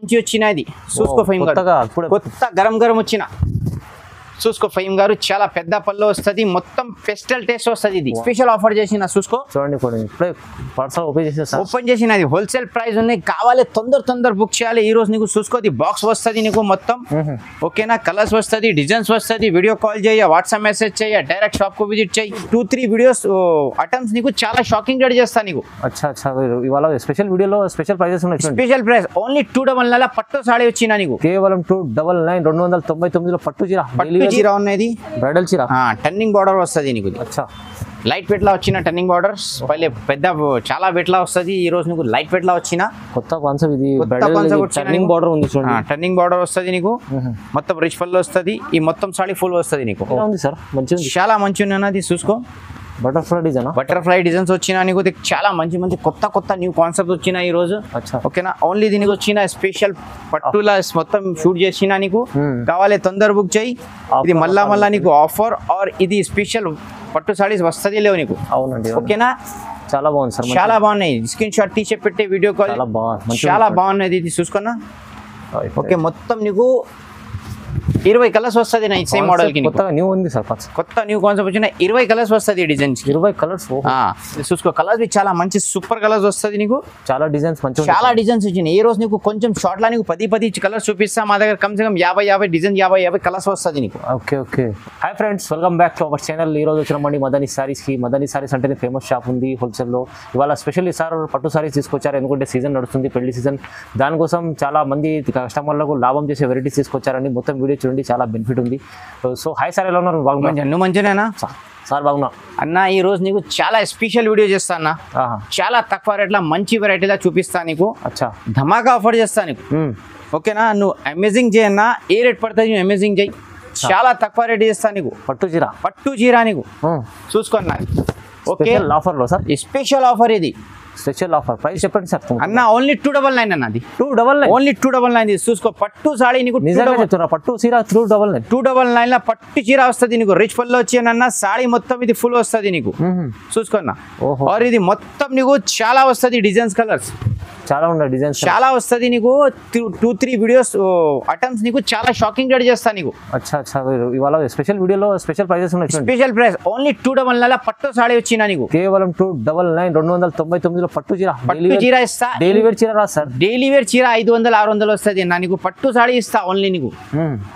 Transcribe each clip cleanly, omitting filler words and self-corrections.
మంచి వచ్చినది చూసుకో ఫైమ్ గారు కొత్త గరం గరం వచ్చిన చూసుకో ఫైమ్ గారు చాలా పెద్ద పళ్ళు వస్తుంది మొత్తం ఫెస్టల్ టేస్ట్ వస్తుంది ఇది స్పెషల్ ఆఫర్ చేసిన చూసుకో చూడండి ఇప్పుడే పార్సల్ ఓపెన్ చేసినది హోల్సేల్ ప్రైస్ ఉన్నాయి కావాలి తొందర బుక్ చేయాలి ఈ రోజు నీకు చూసుకోది బాక్స్ వస్తుంది నీకు మొత్తం ఓకేనా కలర్స్ వస్తుంది డిజైన్స్ వస్తుంది వీడియో కాల్ చేయ వాట్సాప్ మెసేజ్ చేయ డైరెక్ట్ షాప్ కు విజిట్ చేయి 2-3 వీడియోస్ ఐటమ్స్ నీకు చాలా షాకింగ్ రెడీ చేస్తా నీకు ఇవాళ స్పెషల్ వీడియోలో స్పెషల్ ప్రైజెస్ ఉన్నాయి స్పెషల్ ప్రైస్ ఓన్లీ 299 పట్టు సాడీ వచ్చినా నీకు కేవలం 299 299 లో పట్టు చీర ఉన్నది బ్రైడల్ చీర టర్నింగ్ బార్డర్ వస్తుంది నీకు లైట్ వెయిట్ లా వచ్చిన టర్నింగ్ బార్డర్స్ పల్లె పెద్ద చాలా వెయిట్ లా వస్తుంది ఈ రోజు నీకు లైట్ వెయిట్ లా వచ్చిన కొత్త కాన్సెప్ట్ ఇది టర్నింగ్ బార్డర్ ఉంది చూడండి టర్నింగ్ బార్డర్ వస్తుంది నీకు మొత్తం రిచ్ పళ్ళు వస్తుంది ఈ మొత్తం సాడీ ఫుల్ వస్తుంది నీకు సార్ మంచిగా చాలా మంచి ఉన్నది చూసుకో బటర్ఫ్లై డిజైన్స్ వచ్చినా నీకు చాలా మంచి కొత్త న్యూ కాన్సెప్ట్ వచ్చినా ఈ రోజు ఓకేనా ఓన్లీ దీనికి వచ్చిన స్పెషల్ పట్టులా మొత్తం షూట్ చేసినా నీకు కావాలి తొందర బుక్ చేయి ఇది మళ్ళా నీకు ఆఫర్ ఆర్ ఇది స్పెషల్ పట్టు సారీస్ వస్తుంది లేవు నీకు అవునండి ఓకేనా చాలా బాగుంది సార్ చాలా బాగున్నాయి స్క్రీన్ షాట్ తీసి పెట్టి వీడియో కాల్ చాలా బాగున్నది ఇది చూసుకున్నా ఓకే మొత్తం నీకు 20 కలర్స్ వస్తుంది నా సేమ్ మోడల్ కి కొత్త న్యూ ఉంది సార్ కొత్త న్యూ కాన్సెప్ట్ వచ్చిన 20 కలర్స్ వస్తుంది డిజైన్స్ 20 కలర్స్ చూసుకో కలర్స్ చాలా మంచి సూపర్ కలర్స్ వస్తుంది నీకు చాలా డిజైన్స్ మంచి చాలా డిజైన్స్ వచ్చినాయి ఈ రోజు నీకు కొంచెం షార్ట్ లా నీకు 10 కలర్స్ చూపిస్తా మా దగ్గర come say come 50 design 50 colours వస్తుంది నీకు okay hi friends welcome back to our channel ఈ రోజు వచ్చినామండి మదనీ సారీస్ కి మదనీ సారీస్ అంటే ఫేమస్ షాప్ ఉంది హోల్సేల్ లో ఇవాళ స్పెషల్లీ సార్ పట్టు సారీస్ తీసుకొచ్చారు ఎందుకంటే సీజన్ నడుస్తుంది పెళ్లి సీజన్ దానికోసం చాలా మంది కస్టమర్లకు లాభం చేసే వెరైటీస్ తీసుకొచ్చారండి మొత్తం వీడియో చూడండి చాలా బెనిఫిట్ ఉంది సో హాయ్ సార్ ఎలా ఉన్నారు బాగున్నా మంచిగానేనా సార్ బాగున్నా అన్న ఈ రోజు నీకు చాలా స్పెషల్ వీడియో చేస్తా అన్న చాలా తక్కువ రేట్ల మంచి వెరైటీలా చూపిస్తా నీకు ధమాకా ఆఫర్ చేస్తా నీకు ఓకేనా నువ్వు అమేజింగ్ చేయన్నా ఏ రేట్ పడుతుంది నువ్వు అమేజింగ్ చేయి చాలా తక్కువ రేట్ చేస్తా నీకు పట్టు చీర నీకు చూసుకున్నా ఓకే ఆఫర్ లో సార్ స్పెషల్ ఆఫర్ ఇది స్పెషల్ ఆఫర్ ప్రైస్ చెప్పండి సార్ అన్న ఓన్లీ 299 అన్నది 299 ఓన్లీ 299 చూసుకో పట్టు సాడీ నీకు నిజంగా చెప్తున్నా పట్టు చీర 299 లో పట్టు చీర వస్తుంది నీకు రిచ్ పళ్ళు వచ్చేనన్న సాడీ మొత్తం ఇది ఫుల్ వస్తుంది నీకు చూసుకున్నా और ఇది మొత్తం నీకు చాలా వస్తుంది డిజైన్స్ కలర్స్ చాలా ఉన్నాయి డిజైన్స్ చాలా వస్తుంది నీకు 2-3 వీడియోస్ ఐటమ్స్ నీకు చాలా షాకింగ్ రెడీ చేస్తా నీకు ఇవాళ స్పెషల్ వీడియోలో స్పెషల్ ప్రైజెస్ ఉన్నాయి స్పెషల్ ప్రైస్ ఓన్లీ 299 పట్టు సాడీ వచ్చినా నీకు కేవలం 299 299 పట్టు చీర ఇస్తా డైలీ వేర్ చీర సార్ డైలీ వేర్ చీర 500-600 వస్తుంది అన్న నీకు పట్టు సాడీ ఇస్తా ఓన్లీ నీకు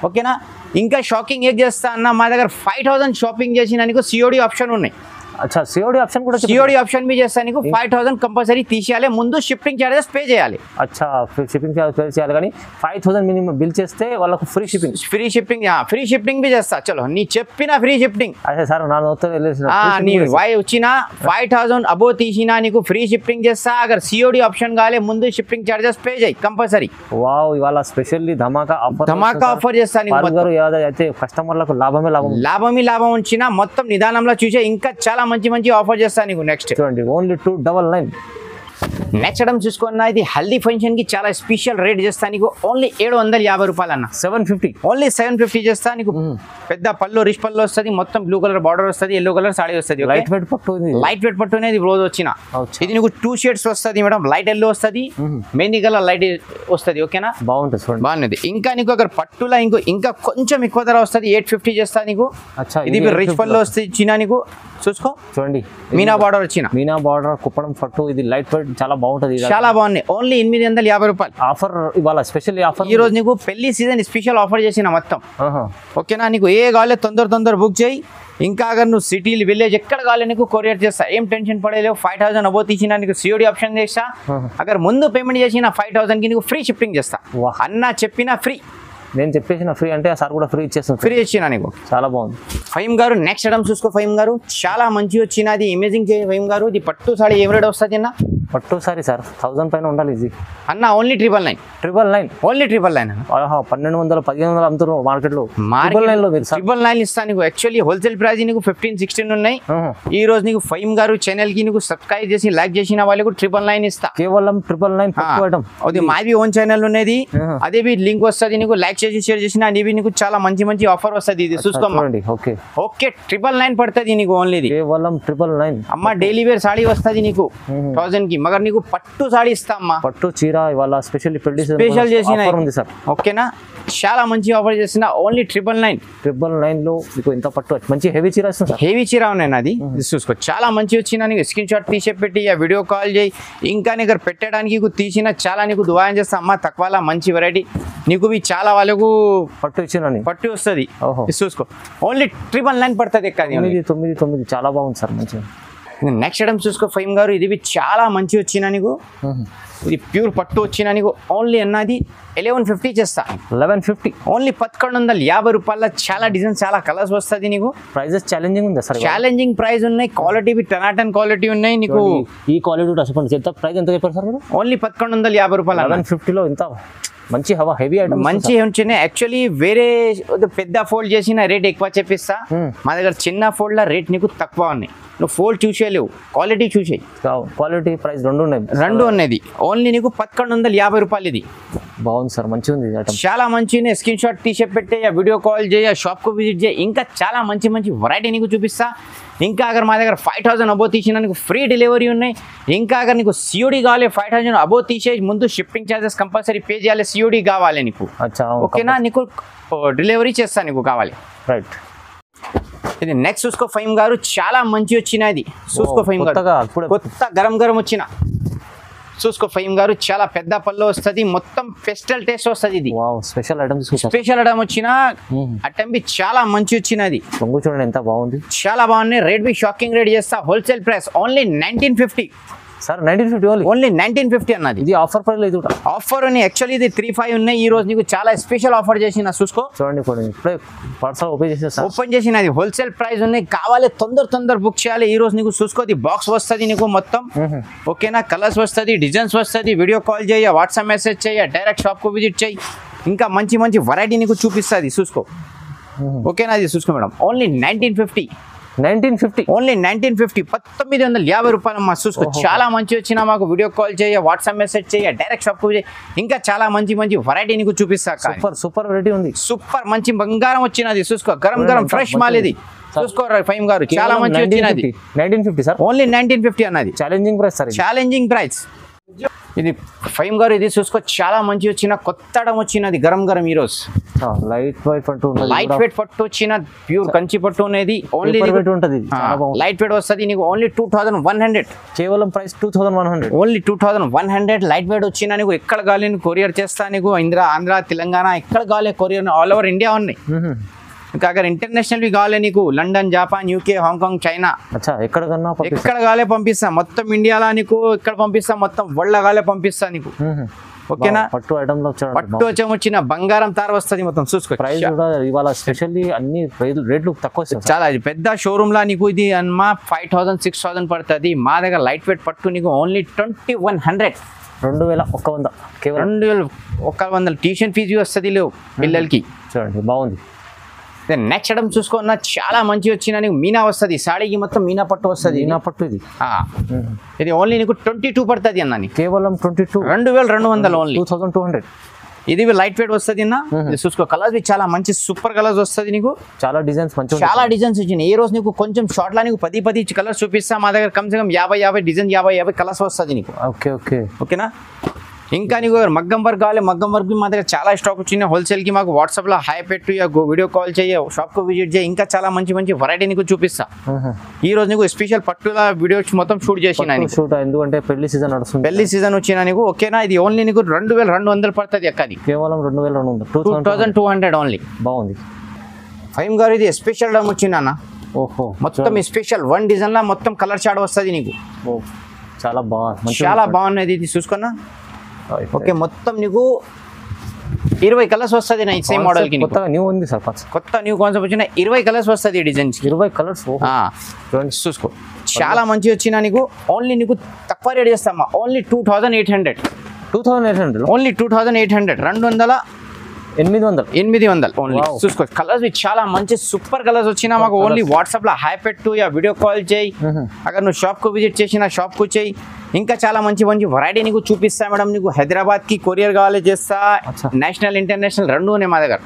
ఓకేనా ఇంకా షాకింగ్ ఏం చేస్తా అన్న మా దగ్గర 5000 షాపింగ్ చేసిన నీకు సిఓడి ఆప్షన్ ఉన్నాయి సిఓడి ఆప్షన్ కూడా సిఓడి ఆప్షన్ బి చేస్తా నీకు 5000 కంపల్సరీ తీసేయాలి ముందు షిప్పింగ్ చార్జెస్ పే చేయాలి షిప్పింగ్ చార్జెస్ పే చేయాలి కానీ 5000 మినిమం బిల్ చేస్తే వాళ్ళకు ఫ్రీ షిప్పింగ్ బి చేస్తా చలో నీ చెప్పిన ఫ్రీ షిప్పింగ్ అదే సార్ నా నీ వై వచ్చిన 5000 అబో తీసినా నీకు ఫ్రీ షిప్పింగ్ చేస్తా అగర్ సిఓడి ఆప్షన్ కాలే ముందు షిప్పింగ్ చార్జెస్ పే చేయి కంపల్సరీ వావ్ ఇవాళ స్పెషల్లీ ధమాకా ఆఫర్ చేస్తా నీకు అయితే కస్టమర్లకు లాభం వచ్చిన మొత్తం నిదానంలో చూసే ఇంకా చాలా మంచి ఆఫర్ చేస్తా నీకు నెక్స్ట్ చూడండి ఓన్లీ 299 నెక్స్ట్ ఐటమ్ చూసుకున్నా ఇది హల్దీ ఫంక్షన్ కి చాలా స్పెషల్ రేట్ చేస్తా నీకు ఓన్లీ 750 రూపాయలు అన్న 750 ఓన్లీ 750 చేస్తా నీకు పెద్ద పళ్ళు రిచ్ పళ్ళు వస్తుంది మొత్తం బ్లూ కలర్ బార్డర్ వస్తుంది ఎల్లో కలర్ సాడీ వస్తుంది లైట్ వెయిట్ పట్టు అనేది రోజు వచ్చిన ఇది నీకు 2 షేడ్స్ వస్తుంది మేడం లైట్ ఎల్లో వస్తుంది మెహందీ కలర్ లైట్ వస్తుంది ఓకేనా బాగుంది ఇంకా నీకు అక్కడ పట్టులా ఇంకా కొంచెం ఎక్కువ ధర వస్తుంది 850 చేస్తా నీకు ఇది రిచ్ పళ్ళు వస్తుంది చిన్న నీకు చూసుకో చూడండి మీనా బార్డర్ వచ్చిన మీనా బార్డర్ కుప్పడం పట్టు ఇది లైట్ వెయిట్ చాలా బాగుంటది చాలా బాగున్నాయి ఓన్లీ 850 రూపాయలు ఆఫర్ ఇవాళ స్పెషల్ ఆఫర్ ఈ రోజు నీకు పెళ్లి సీజన్ స్పెషల్ ఆఫర్ చేసిన మొత్తం ఓకేనా నీకు ఏ కావాలి తొందర బుక్ చేయి ఇంకా అगर నువ్వు సిటీలు విలేజ్ ఎక్కడ కావాలి నీకు కొరియర్ చేస్తా ఏం టెన్షన్ పడేలేవు 5000 అబో తీసిన నీకు సిఓడి ఆప్షన్ చేస్తా అगर ముందు పేమెంట్ చేసిన 5000 కి నీకు ఫ్రీ షిప్పింగ్ చేస్తా అన్న చెప్పిన ఫ్రీ నేను చెప్పేసిన ఫ్రీ అంటే సార్ కూడా ఫ్రీ ఇచ్చేస్తాను ఫ్రీ ఇచ్చినా నీకు చాలా బాగుంది ఫైమ్ గారు నెక్స్ట్ ఐటమ్ చూసుకో ఫైమ్ గారు చాలా మంచి వచ్చినది ఇమేజింగ్ చేయ ఫైమ్ గారు ఇది పట్టు సాడీ ఏం రేట్ వస్తుంది అన్న పట్టు సారీ సార్ 1000 పైన ఉండాలి ఇది అన్న ఓన్లీ 999 ఓన్లీ 1200 1500 అమ్ముతున్నారు మార్కెట్ లో 999 ఇస్తా నీకు యాక్చువల్లీ హోల్సేల్ ప్రైస్ నీకు 15-16 ఉన్నాయి ఈ రోజు నీకు ఫైమ్ గారు ఛానల్ కి నీకు సబ్స్క్రైబ్ చేసి లైక్ చేసిన వాళ్ళకు 999 ఇస్తా కేవలం 999 అది మాది ఓన్ ఛానల్ ఉన్నది అదే లింక్ వస్తుంది నీకు లైక్ చేసి షేర్ చేసిన నీవి నీకు చాలా మంచి ఆఫర్ వస్తుంది ఇది చూసుకోండి ఓకే 999 పడుతుంది నీకు ఓన్లీ కేవలం 999 అమ్మ డైలీ వేర్ సాడీ వస్తుంది నీకు 1000 కి మంచి మగర్ నీకు పట్టు సాడీ ఇస్తా అమ్మా, పట్టు చీర ఇవాళ స్పెషల్లీ పెళ్లి స్పెషల్ చేసిన ఉంది సార్. ఓకేనా, చాలా మంచి ఆఫర్ చేసిన ఓన్లీ 999 లో మీకు ఇంత పట్టు మంచి హెవీ చీర వస్తుంది సార్. హెవీ చీర ఉన్నాయి నాది, చూసుకో చాలా మంచి వచ్చిన నీకు స్క్రీన్ షాట్ తీసే పెట్టి వీడియో కాల్ చేయి, ఇంకా నీకు పెట్టడానికి నీకు తీసిన చాలా నీకు దుబాయం చేస్తా అమ్మ, తక్కువలా మంచి వెరైటీ నీకు చాలా వాళ్ళకు పట్టు ఇచ్చిన పట్టు వస్తుంది. చూసుకో ఓన్లీ 999 పడుతుంది ఎక్కది 999 చాలా బాగుంది సార్ మంచిగా. నెక్స్ట్ ఐటమ్ చూసుకో ఫైమ్ గారు, ఇది చాలా మంచి వచ్చిన నీకు, ఇది ప్యూర్ పట్టు వచ్చిన నీకు ఓన్లీ అన్నది 1150 చేస్తా. 1150 ఓన్లీ 1150 రూపాయల చాలా డిజైన్ చాలా కలర్స్ వస్తుంది నీకు. ప్రైజెస్ ఛాలెంజింగ్ ఉందా సార్? ఛాలెంజింగ్ ప్రైస్ ఉన్నాయి, క్వాలిటీ 10 క్వాలిటీ ఉన్నాయి నీకు. ఈ క్వాలిటీ చెప్పండి, ఎంత ప్రైస్ ఎంత చెప్పారు సార్ మీరు? ఓన్లీ 1150 రూపాయలు. 1150 లో ఇంత మంచి హెవీ ఐటమ్ మంచి ఉంచినాయి. యాక్చువల్లీ వేరే పెద్ద ఫోల్డ్ చేసిన రేట్ ఎక్కువ చెప్పిస్తా, మా దగ్గర చిన్న ఫోల్డ్ లా రేట్ నీకు తక్కువ ఉన్నాయి. నువ్వు ఫోల్డ్ చూసేలేవు, క్వాలిటీ చూసేయి. క్వాలిటీ ప్రైస్ రెండు ఉన్నది. ఓన్లీ నీకు 1150 రూపాయలు. ఇది బాగుంది సార్, మంచిగా ఉంది ఐటమ్, చాలా మంచిగా. స్క్రీన్ షాట్ తీసే పెట్టే, వీడియో కాల్ చేయ, షాప్కు విజిట్ చేయి, ఇంకా చాలా మంచి మంచి వెరైటీ నీకు చూపిస్తా. ఇంకా అగర్ మా దగ్గర 5000 అబో తీసిన నీకు ఫ్రీ డెలివరీ ఉన్నాయి. ఇంకా అగర్ నీకు సిఓడి కావాలి 5000 అబో తీసే ముందు షిప్పింగ్ ఛార్జెస్ కంపల్సరీ పే చేయాలి. సిఓడి కావాలి నీకు, ఓకేనా, నీకు డెలివరీ చేస్తా నీకు కావాలి. రైట్. ఇది నెక్స్ట్ చూసుకో ఫైమ్ గారు, చాలా మంచి వచ్చినది. చూసుకో ఫైమ్ గారు, కొత్త గరం గరం వచ్చిన చూసుకో ఫైమ్ గారు, చాలా పెద్ద పళ్ళు వస్తుంది, మొత్తం పెస్టల్ టేస్ట్ వస్తుంది. ఇది స్పెషల్ ఐటమ్, స్పెషల్ ఐటమ్ వచ్చిన ఐటమ్ బి చాలా మంచి వచ్చినది. పొంగు చూడండి ఎంత బాగుంది, చాలా బాగున్నాయి. రేట్ బి షాకింగ్ రేట్ చేస్తా. Wholesale price only 1950 sir. 1950 only 1950 అన్నది. ఇది ఆఫర్ ప్రైస్ లేదు, ఆఫర్ ఉన్నాయి. యాక్చువల్లీ ఇది 35 ఉన్నాయి. ఈ రోజు నీకు చాలా స్పెషల్ ఆఫర్ చేసిన. చూసుకో చూడండి, ఇప్పుడే పార్సల్ ఓపెన్ చేసినది. హోల్సేల్ ప్రైస్ ఉన్నాయి, కావాలి తొందర బుక్ చేయాలి. ఈ రోజు నీకు చూసుకోది బాక్స్ వస్తుంది నీకు మొత్తం, ఓకేనా, కలర్స్ వస్తుంది, డిజైన్స్ వస్తుంది. వీడియో కాల్ చేయ, వాట్సాప్ మెసేజ్ చేయ, డైరెక్ట్ షాప్కు విజిట్ చేయి, ఇంకా మంచి మంచి వెరైటీ నీకు చూపిస్తుంది. చూసుకో, ఓకేనా, అది చూసుకో మేడం. ఓన్లీ 1950 ఓన్లీ 1950 1950 రూపాయలు అమ్మా. చూసుకో చాలా మంచి వచ్చినా మాకు వీడియో కాల్ చేయ, వాట్సాప్ మెసేజ్ చేయ, డైరెక్ట్ షాప్ చేయ, ఇంకా చాలా మంచి మంచి వెరైటీ నీకు చూపిస్తా. సూపర్ వెరైటీ ఉంది, సూపర్ మంచి బంగారం వచ్చినది. చూసుకో గరం ఫ్రెష్ మాల్ ఇది. చూసుకో ఫైమ్ గారు, చాలా మంచి వచ్చినది. 1950 సార్, ఓన్లీ 1950 అన్నది. Challenging price sir, challenging price. ఇది ఫైమ్ గారు, ఇది చూసుకో చాలా మంచి వచ్చిన కొత్త వచ్చినది గరం. ఈ రోజు లైట్ వెయిట్ పట్టు వచ్చిన ప్యూర్ కంచి పట్టు అనేది. ఓన్లీ లైట్ వెయిట్ వస్తుంది నీకు. ఓన్లీ 2100, కేవలం ప్రైస్ 2100. ఓన్లీ 2100 లైట్ వెయిట్ వచ్చిన నీకు. ఎక్కడ కావాలి కొరియర్ చేస్తా నీకు. ఆంధ్ర తెలంగాణ ఎక్కడ కావాలి కొరియర్, ఆల్ ఓవర్ ఇండియా ఉన్నాయి. ఇంకా అగర్ ఇంటర్నేషనల్ వి కావాలి నీకు, London, Japan, UK, Hong Kong, China, ఎక్కడ కావాలి పంపిస్తా. మొత్తం ఇండియాలో నీకు ఎక్కడ పంపిస్తా, మొత్తం వరల్డ్ కాలే పంపిస్తా నీకు, ఓకేనా. పట్టు ఐటమ్ లో పట్టు వచ్చిన బంగారం తార వస్తుంది మొత్తం. చూసుకో ప్రైస్ కూడా ఇవాళ స్పెషల్లీ అన్ని రేట్లు తక్కువ, చాలా పెద్ద షోరూమ్ లా నీకు. ఇది అమ్మా 5000 6000 పడుతుంది. మా దగ్గర లైట్ వెయిట్ పట్టు నీకు ఓన్లీ 2100, 2100 కేవలం 2100. ట్యూషన్ ఫీజు వస్తుంది లేవు పిల్లలకి. చూడండి బాగుంది. నెక్స్ట్ ఐటమ్ చూసుకున్నా చాలా మంచి వచ్చిన నీకు మీనా వస్తుంది. సాడీకి మొత్తం మీనా పట్టు వస్తుంది. మీనా పట్టు ఇది ఓన్లీ నీకు 22 పడుతుంది అన్న, కేవలం 2200 ఓన్లీ 2200. ఇది లైట్ వెయిట్ వస్తుంది అన్న. చూసుకో కలర్స్ చాలా మంచి సూపర్ కలర్స్ వస్తుంది నీకు. చాలా డిజైన్స్ మంచి, చాలా డిజైన్స్ వచ్చినాయి. ఈ రోజు నీకు కొంచెం షార్ట్ లా నీకు 10 కలర్స్ చూపిస్తా. మా దగ్గర కమ్సే కమ్ 50 డిజైన్ 50 కలర్స్ వస్తుంది నీకు. ఓకేనా. ఇంకా నీకు మగ్గం వర్క్ కావాలి, మగ్గం వర్క్ మా దగ్గర చాలా స్టాక్ వచ్చినాయి. హోల్సేల్కి మాకు వాట్సాప్లో హాయ్ పెట్టు, వీడియో కాల్ చేయ, షాప్కు విజిట్ చేయి, ఇంకా చాలా మంచి వెరైటీ నీకు చూపిస్తా. ఈ రోజు నీకు స్పెషల్ పట్టుల వీడియోస్ మొత్తం షూట్ చేసిన, ఎందుకంటే పెళ్లి సీజన్ నడుస్తుంది, పెళ్లి సీజన్ వచ్చిన నీకు. ఓకేనా. ఇది ఓన్లీ నీకు 2200 పడుతుంది ఎక్కది, కేవలం 2200 ఓన్లీ. బాగుంది ఫైమ్ గారు, ఇది స్పెషల్ డమ్ వచ్చింది అన్న. మొత్తం స్పెషల్ 1 డిజైన్ లా మొత్తం కలర్ షాడ్ వస్తుంది నీకు. చాలా బాగుంది, చాలా బాగున్నది. ఇది చూసుకున్నా. ఓకే, మొత్తం నీకు 20 కలర్స్ వస్తుంది నా సేమ్ మోడల్ కి. కొత్త న్యూ ఉంది సార్, కొత్త న్యూ కాన్సెప్ట్ వచ్చిన 20 కలర్స్ వస్తుంది డిజైన్స్. 20 కలర్స్ చూసుకో చాలా మంచి వచ్చిన నీకు. ఓన్లీ నీకు తక్కువ రేట్ చేస్తామా, ఓన్లీ 2800. Only 2800, 800 only. చూసుకో కలర్స్ చాలా మంచి సూపర్ కలర్స్ వచ్చినా మాకు. ఓన్లీ వాట్సాప్ లో హాయ్ పెట్టు, వీడియో కాల్ చేయి. అక్కడ నువ్వు షాప్ కు విజిట్ చేసిన షాప్ కు చేయి, ఇంకా చాలా మంచి మంచి వెరైటీ నీకు చూపిస్తా మేడం. నీకు హైదరాబాద్ కి కొరియర్ కావాలి చేస్తా, నేషనల్ ఇంటర్నేషనల్ రెండు ఉన్నాయి మా దగ్గర.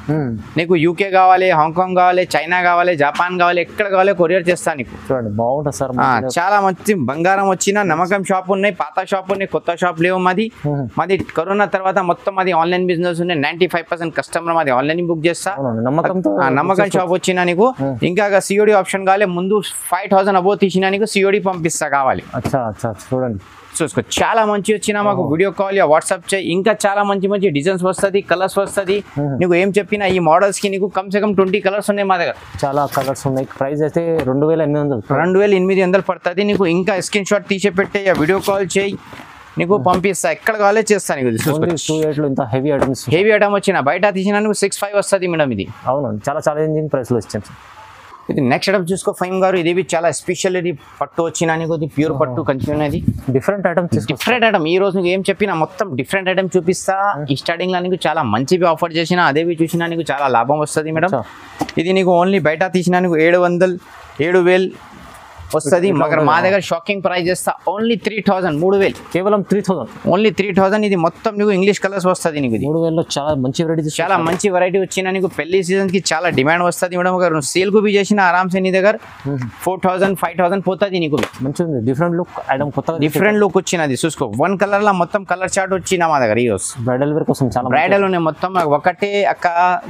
నీకు యూకే కావాలి, హాంకాంగ్ కావాలి, చైనా కావాలి, జపాన్ కావాలి, ఎక్కడ కావాలి కొరియర్ చేస్తా నీకు. చూడండి బాగుంటుంది సార్. చాలా మంచి బంగారం వచ్చిన నమ్మకం షాప్ ఉన్నాయి, పాత షాప్ ఉన్నాయి, కొత్త షాప్ లేవు. మాది కరోనా తర్వాత మొత్తం అది ఆన్లైన్ బిజినెస్ ఉన్నాయి. 95% కస్టమర్ మాది ఆన్లైన్ బుక్ చేస్తా. నమ్మకం షాప్ వచ్చినా నీకు ఇంకా సిఓడి ఆప్షన్ కావాలి, ముందు 5000 అబోవ్ తీసినా నీకు సిఓడి పంపిస్తా కావాలి. చూడండి చూసుకో చాలా మంచి వచ్చినా మాకు వీడియో కాల్ యా వాట్సాప్ చేయి. ఇంకా చాలా మంచి మంచి డిజైన్స్ వస్తుంది, కలర్స్ వస్తుంది. నీకు ఏం చెప్పినా ఈ మోడల్స్ కి నీకు కమ్సే కమ్ 20 కలర్స్ ఉన్నాయి మా దగ్గర. చాలా కలర్స్ ఉన్నాయి. ప్రైస్ అయితే 2800 పడుతుంది. నీకు ఇంకా స్క్రీన్ షాట్ తీసే పెట్టే వీడియో కాల్ చేయి, నీకు పంపిస్తా, ఎక్కడ కావాలో చేస్తా. నీకు హెవీ ఐటమ్ వచ్చిన బయట తీసినా నీకు 65 వస్తుంది మేడం. ఇది అవునండి చాలా ఛాలెంజింగ్ ప్రైస్ లో వచ్చింది. ఇది నెక్స్ట్ ఐటమ్ చూసుకో ఫైమ్ గారు. ఇది చాలా స్పెషల్. ఇది పట్టు వచ్చినా నీకు ప్యూర్ పట్టు కంటిన్యూ. అది డిఫరెంట్ ఐటమ్. ఈ రోజు నీకు ఏం చెప్పినా మొత్తం డిఫరెంట్ ఐటమ్ చూపిస్తా. ఈ స్టార్టింగ్ లో నీకు చాలా మంచివి ఆఫర్ చేసినా అదేవి చూసినా నీకు చాలా లాభం వస్తుంది మేడం. ఇది నీకు ఓన్లీ బయట తీసినా నీకు 7,000 వస్తుంది. మగర్ మా దగ్గర షాకింగ్ ప్రైస్ చేస్తా ఓన్లీ 3000, 3000, కేవలం 3000, ఓన్లీ 3000. ఇది మొత్తం నీకు ఇంగ్లీష్ కలర్స్ వస్తుంది. నీకు 3000లో చాలా మంచి వెరైటీ, చాలా మంచి వెరైటీ వచ్చినా నీకు పెళ్లి సీజన్ కి చాలా డిమాండ్ వస్తుంది మేడం. గారు సేల్ కు బి చేసిన ఆరామ్సే నీ దగ్గర 4000, 5000 పోతుంది. నీకు మంచిగా డిఫరెంట్ లుక్ ఐటమ్, కొత్త డిఫరెంట్ లుక్ వచ్చినది. చూసుకో వన్ కలర్ లో మొత్తం కలర్ చార్ట్ వచ్చిన మా దగ్గర. ఈ రోజు బ్రైడల్ వేర్ కోసం చాలా బ్రైడల్ ఉన్నాయి మొత్తం. ఒకటే అక్క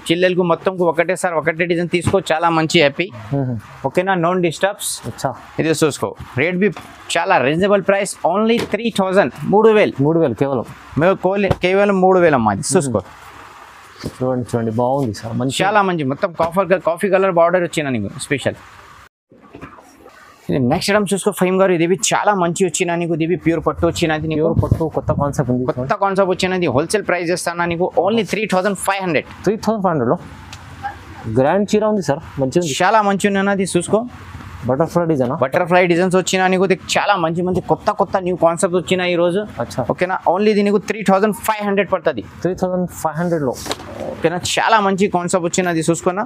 చెల్లెలకు మొత్తం ఒకటే సార్ ఒకటే డిజైన్ తీసుకో, చాలా మంచి హ్యాపీ. ఓకేనా, నోన్ డిస్టర్బ్స్. ఇది చూసుకో రేట్ బి చాలా రీజనబుల్ ప్రైస్ ఓన్లీ 3000, 3000 కేవలం 3000 అమ్మా. చూసుకో చూడండి బాగుంది సార్, చాలా మంచి మొత్తం కాఫీ కలర్ బార్డర్ వచ్చిన నీకు స్పెషల్. ఇది నెక్స్ట్ ఐటమ్ చూసుకో ఫైమ్ గారు. ఇది చాలా మంచి వచ్చిన నీకు. ఇది ప్యూర్ పట్టు వచ్చినది. ప్యూర్ పట్టు కొత్త కాన్సెప్ట్ ఉంది. కొత్త కాన్సెప్ట్ వచ్చినది. హోల్సేల్ ప్రైస్ చేస్తాను నీకు ఓన్లీ 3500. 3500లో గ్రాండ్ చీర ఉంది సార్, మంచిగా చాలా మంచి ఉన్నది. చూసుకో బటర్ఫ్లై డిజైన్స్ వచ్చినా నీకు చాలా మంచి మంచి కొత్త న్యూ కాన్సెప్ట్ వచ్చినా ఈ రోజు. ఓకేనా, ఓన్లీ ఇది నీకు 3500 పడుతుంది. 3500లో ఓకేనా, చాలా మంచి కాన్సెప్ట్ వచ్చినది. చూసుకున్నా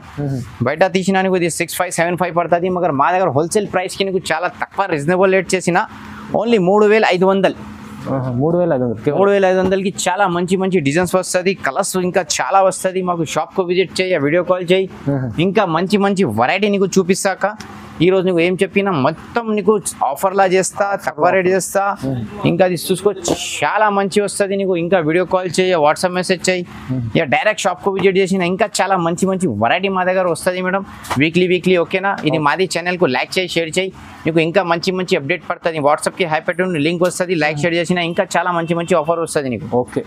బయట తీసినా నీకు ఇది 6575 పడుతుంది. మగర్ మా దగ్గర హోల్సేల్ ప్రైస్ కి నీకు చాలా తక్కువ రీజనబుల్ రేట్ చేసిన ఓన్లీ 3500. 3500కి చాలా మంచి మంచి డిజైన్స్ వస్తుంది, కలర్స్ ఇంకా చాలా వస్తుంది. మాకు షాప్ కు విజిట్ చేయి, వీడియో కాల్ చేయి, ఇంకా మంచి మంచి వెరైటీ నీకు చూపిస్తాక ఈ రోజు నీకు ఏం చెప్పినా మొత్తం నీకు ఆఫర్లా చేస్తా, తక్కువ రేట్ చేస్తా. ఇంకా అది చూసుకో చాలా మంచి వస్తుంది నీకు. ఇంకా వీడియో కాల్ చేయి, వాట్సాప్ మెసేజ్ చేయి, ఇక డైరెక్ట్ షాప్కు విజిట్ చేసిన ఇంకా చాలా మంచి మంచి వెరైటీ మా దగ్గర వస్తుంది మేడం వీక్లీ. ఓకేనా, ఇది మాది ఛానల్కు లైక్ చేయి, షేర్ చేయి. నీకు ఇంకా మంచి మంచి అప్డేట్ పడుతుంది. వాట్సాప్కి హై పెట్టు లింక్ వస్తుంది, లైక్ షేర్ చేసిన ఇంకా చాలా మంచి మంచి ఆఫర్ వస్తుంది నీకు. ఓకే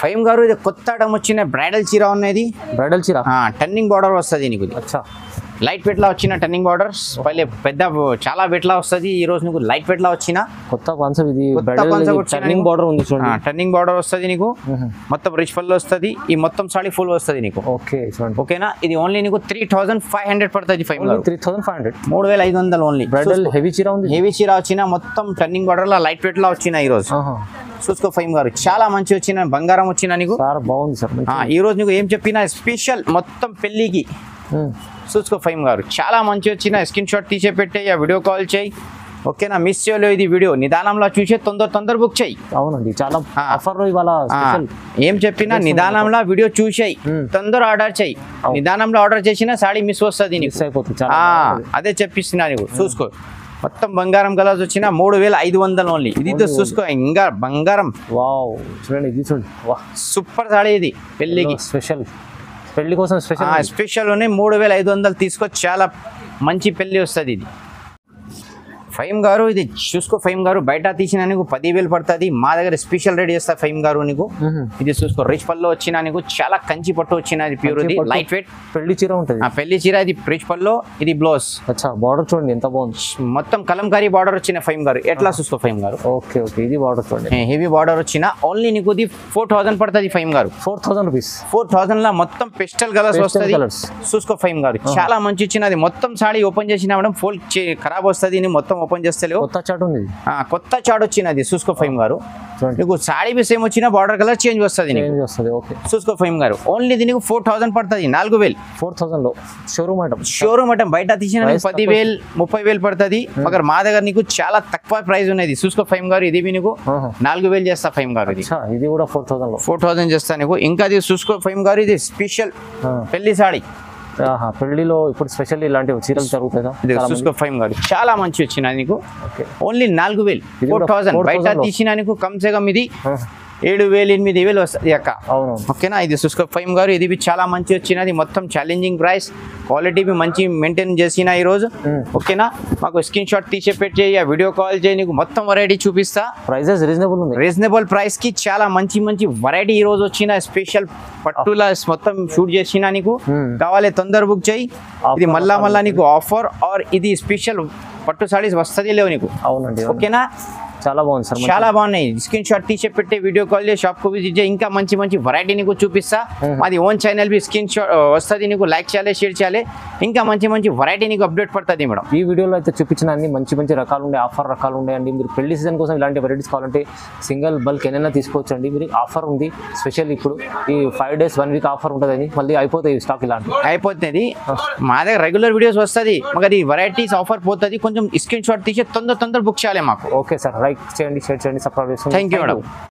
ఫైమ్ గారు, ఇది కొత్త ఐటమ్ వచ్చిన బ్రైడల్ చీర ఉన్నది. బ్రైడల్ చీర టర్నింగ్ బార్డర్ వస్తుంది నీకు. లైట్ వెయిట్ లా వచ్చిన టర్నింగ్ బార్డర్స్, పల్లె పెద్ద చాలా వెయిట్ లా వస్తుంది. ఈ రోజు నీకు లైట్ వెయిట్ లా వచ్చిన కొత్త కాన్సెప్ట్. ఇది టర్నింగ్ బార్డర్ ఉంది చూడండి. టర్నింగ్ బార్డర్ వస్తుంది నీకు, మొత్తం రిచ్ పళ్ళు వస్తుంది. ఈ మొత్తం సాడీ ఫుల్ వస్తుంది నీకు. ఓకేనా, ఇది ఓన్లీ నీకు 3500 పడుతుంది. 3500, 3500 ఓన్లీ. బ్రైడల్ హెవీ చీర ఉంది. హెవీ చీర వచ్చిన మొత్తం టర్నింగ్ బార్డర్ లా లైట్ వెయిట్ లా వచ్చిన ఈ రోజు. చూసుకో ఫైమ్ గారు, చాలా మంచి వచ్చిన బంగారం వచ్చిన నీకు. బాగుంది సార్. ఈ రోజు నీకు ఏం చెప్పినా స్పెషల్ మొత్తం పెళ్లికి. చూసుకో ఫైమ్ గారు, చాలా మంచి వచ్చిన స్క్రీన్ షాట్ తీసే పెట్టే, వీడియో కాల్ చేయి. ఓకేనా, మిస్ చేయలేదు ఇది వీడియో. నిదానంలో చూసే తొందర బుక్ చేయి. అవునండి, చాలా ఆఫర్ ఇవాళ. ఏం చెప్పినా నిదానంలో వీడియో చూసేయి, తొందర ఆర్డర్ చేయి. నిదానంలో ఆర్డర్ చేసినా సాడీ మిస్ వస్తుంది, మిస్ అయిపోతుంది. అదే చెప్పిస్తున్నా నీకు. చూసుకో మొత్తం బంగారం కలర్స్ వచ్చిన 3500 ఓన్లీ. ఇది చూసుకో ఇంకా బంగారం. వావ్, చూడండి ఇది చూడండి, సూపర్ సాడీ. ఇది పెళ్లికి స్పెషల్, పెళ్లి కోసం స్పెషల్ 3500 తీసుకో, చాలా మంచి పెళ్లి వస్తుంది ఇది. ఫైమ్ గారు, ఇది చూసుకో ఫైమ్ గారు, బయట తీసిన నీకు 10,000 పడుతుంది. మా దగ్గర స్పెషల్ రేట్ చేస్తా ఫైమ్ గారు నీకు. ఇది చూసుకో రిచ్ పళ్ళు వచ్చిన నీకు, చాలా కంచి పట్టు వచ్చిన ప్యూర్. ఇది లైట్ వెయిట్ పెళ్లి చీర ఉంటుంది. పెళ్లి చీర, ఇది రిచ్ పళ్ళు, ఇది బ్లౌజ్. బార్డర్ చూడండి ఎంత బాగుంది. మొత్తం కలంకారీ బార్డర్ వచ్చిన ఫైమ్ గారు. ఎట్లా చూసుకో ఫైమ్ గారు. ఓకే, ఇది బార్డర్ చూడండి, హెవీ బార్డర్ వచ్చిన ఓన్లీ నీకు 4000 పడుతుంది ఫైమ్ గారు. 4000 రూపీస్. 4000 లా మొత్తం పెస్టల్ కలర్స్ వస్తుంది. చూసుకో ఫైమ్ గారు, చాలా మంచి వచ్చినది. మొత్తం సాడీ ఓపెన్ చేసిన మేడం ఫోల్ ఖరాబ్ వస్తుంది. మొత్తం ఓపెన్ చేస్తలేవు. కొత్త చాట్ ఉంది, కొత్త చాట్ వచ్చినది చూసుకో ఫైమ్ గారు. చూడండి నీకు సాడీ పీస్ ఏం వచ్చినా బార్డర్ కలర్ చేంజ్ వస్తుంది నీకు. చేంజ్ వస్తుంది. ఓకే చూసుకో ఫైమ్ గారు. ఓన్లీ దీనికి 4000 పడుతుంది, 4000. 4000 లో షోరూమ్ ఐటమ్. షోరూమ్ ఐటమ్ బయట తీసిన 10,000 30,000 పడుతుంది. మగర్ మా దగ్గర నీకు చాలా తక్కువ ప్రైస్ ఉన్నది. చూసుకో ఫైమ్ గారు, ఇది నీకు 4000 చేస్తా ఫైమ్ గారు. ఇది కూడా 4000 లో 4000 చేస్తా నీకు. ఇంకా అది చూసుకో ఫైమ్ గారు, ఇది స్పెషల్ పెళ్లి సాడీ. పెళ్లిలో ఇప్పుడు స్పెషల్ ఇలాంటివి చీరలు జరుగుతాయి. చూసుకో ఫైమ్ గారు, చాలా మంచి వచ్చిన నీకు. ఓన్లీ 4000. 4000 బయట తీసిన నీకు కమ్సే కమ్ ఇది 7,000 8,000 వస్తుంది అక్క. అవును ఓకేనా. ఇది చూసుకో ఫైమ్ గారు, ఇది చాలా మంచి వచ్చినది. మొత్తం ఛాలెంజింగ్ ప్రైస్, క్వాలిటీ మంచి మెయింటైన్ చేసిన ఈరోజు. ఓకేనా. మాకు స్క్రీన్ షాట్ తీసే పెట్టి వీడియో కాల్ చేయి, నీకు మొత్తం వెరైటీ చూపిస్తా. ప్రైజెస్ రీజనబుల్ ఉంది. రీజనబుల్ ప్రైస్ కి చాలా మంచి మంచి వెరైటీ ఈ రోజు వచ్చిన స్పెషల్ పట్టులా మొత్తం షూట్ చేసిన నీకు. కావాలి తొందర బుక్ చేయి. ఇది మళ్ళా నీకు ఆఫర్ ఆర్ ఇది స్పెషల్ పట్టు సారీస్ వస్తుంది లేవు నీకు. అవునండి. ఓకేనా. చాలా బాగుంది సార్, చాలా బాగున్నాయి. స్క్రీన్ షాట్ తీసే పెట్టి వీడియో కాల్ చేసి షాప్ కు విజిట్ చేయి. ఇంకా మంచి మంచి వెరైటీ నీకు చూపిస్తా. మాది ఓన్ ఛానల్ బి స్క్రీన్ షాట్ వస్తుంది నీకు. లైక్ చేయాలి, షేర్ చేయాలి. ఇంకా మంచి మంచి వెరైటీ నీకు అప్డేట్ పడుతుంది మేడం. ఈ వీడియోలో అయితే చూపించిన అన్ని మంచి మంచి రకాలు ఉండే, ఆఫర్ రకాలు ఉన్నాయండి. మీరు పెళ్లి సీజన్ కోసం ఇలాంటి వెరైటీస్ కావాలంటే సింగిల్ బల్క్ ఏదైనా తీసుకోవచ్చు అండి. మీరు ఆఫర్ ఉంది స్పెషల్. ఇప్పుడు ఈ 5 days 1 week ఆఫర్ ఉంటుంది, మళ్ళీ అయిపోతాయి స్టాక్. ఇలాంటి అయిపోతుంది. మా దగ్గర రెగ్యులర్ వీడియోస్ వస్తుంది, మాకు అది వెరైటీస్ ఆఫర్ పోతుంది. కొంచెం స్క్రీన్ షాట్ తీసి తొందర బుక్ చేయాలి మాకు. ఓకే సార్, లైక్ చేయండి, షేర్ చేయండి, సబ్స్క్రైబ్ చేసుకోండి. Thank you madam.